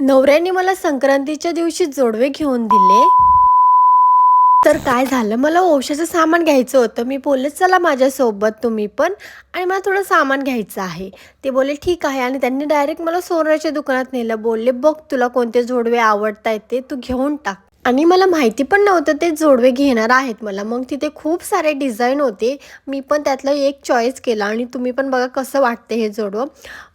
नवऱ्याने मला संक्रांतीच्या दिवशी जोडवे घेऊन दिले. तर काय झालं, मला औषधाचं सामान घ्यायचं होतं. मी बोलले, "चला माझ्यासोबत तुम्ही पण आणि मला थोडं सामान घ्यायचं आहे." ते बोलले, "ठीक आहे." आणि त्यांनी डायरेक्ट मला सोन्याच्या दुकानात नेलं. बोलले, "बघ तुला कोणते जोडवे आवडतायत ते तू घेऊन टाक." आणि मला माहिती पण नव्हतं ते जोडवे घेणार आहेत मला. मग तिथे खूप सारे डिझाईन होते. मी पण त्यातलं एक चॉईस केला आणि तुम्ही पण बघा कसं वाटते हे जोडवं.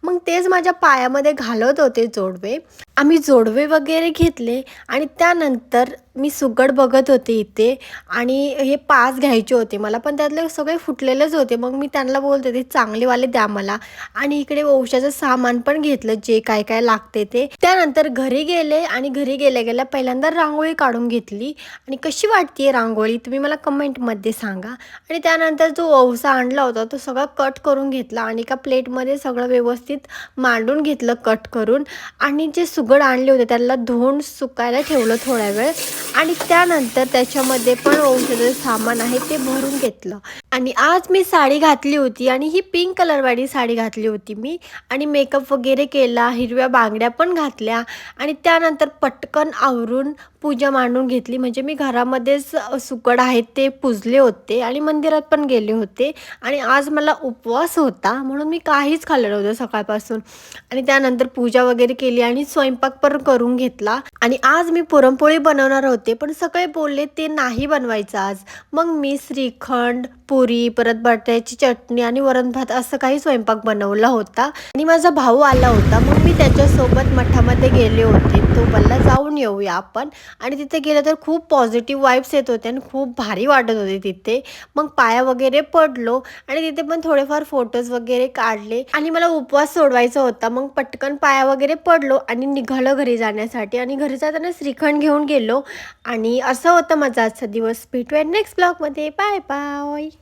मग तेच माझ्या पायामध्ये घालत होते जोडवे. आम्ही जोडवे वगैरे घेतले आणि त्यानंतर मी सुगड बघत होते इथे आणि हे 5 घ्यायचे होते मला, पण त्यातले सगळे फुटलेलेच होते. मग मी त्यांना बोलते, "ते चांगलेवाले द्या मला." आणि इकडे वंशाचं सामान पण घेतलं, जे काय काय लागते ते. त्यानंतर घरी गेले आणि घरी गेल्या-गेल्या पहिल्यांदा रांगोळी काढून घेतली आणि कशी वाटते रांगोळी तुम्ही मला कमेंटमध्ये सांगा. आणि त्यानंतर जो वंसा आणला होता तो सगळा कट करून घेतला आणि एका प्लेटमध्ये सगळं व्यवस्थित मांडून घेतलं कट करून. आणि जे सुगड आणले होते त्याला धुवून सुकायला ठेवलं थोडा वेळ आणि त्यानंतर त्याच्यामध्ये पण औषधाचं सामान आहे ते भरून घेतलं. आणि आज मी साडी घातली होती आणि ही पिंक कलरवाली साडी घातली होती मी आणि मेकअप वगैरे केला, हिरव्या बांगड्या पण घातल्या आणि त्यानंतर पटकन आवरून पूजा मांडून घेतली. म्हणजे मी घरामध्येच सुकड आहेत ते पुजले होते आणि मंदिरात पण गेले होते आणि आज मला उपवास होता म्हणून मी काहीच खाल्लं नव्हतं सकाळपासून. आणि त्यानंतर पूजा वगैरे केली आणि स्वयंपाक पण करून घेतला आणि आज मी पुरणपोळी बनवणार होते, पण सगळे बोलले ते नाही बनवायचं आज. मग मी श्रीखंड, पुरी, परत बटाट्याची चटणी आणि वरण भात असं काही स्वयंपाक बनवला होता आणि माझा भाऊ आला होता. मग मी त्याच्यासोबत मठामध्ये गेले होते. तो बोलला, "जाऊन येऊया आपण." आणि तिथे गेलं तर खूप पॉझिटिव्ह वाइब्स येत होते आणि खूप भारी वाटत होते तिथे. मग पाया वगैरे पडलो आणि तिथे पण थोडेफार फोटोज वगैरे काढले आणि मला उपवास सोडवायचा होता. मग पटकन पाया वगैरे पडलो आणि निघालो घरी जाण्यासाठी आणि घरी जाताना श्रीखंड घेऊन गेलो आणि असं होतं माझा आजचा दिवस. भेटूया नेक्स्ट ब्लॉगमध्ये. Bye bye.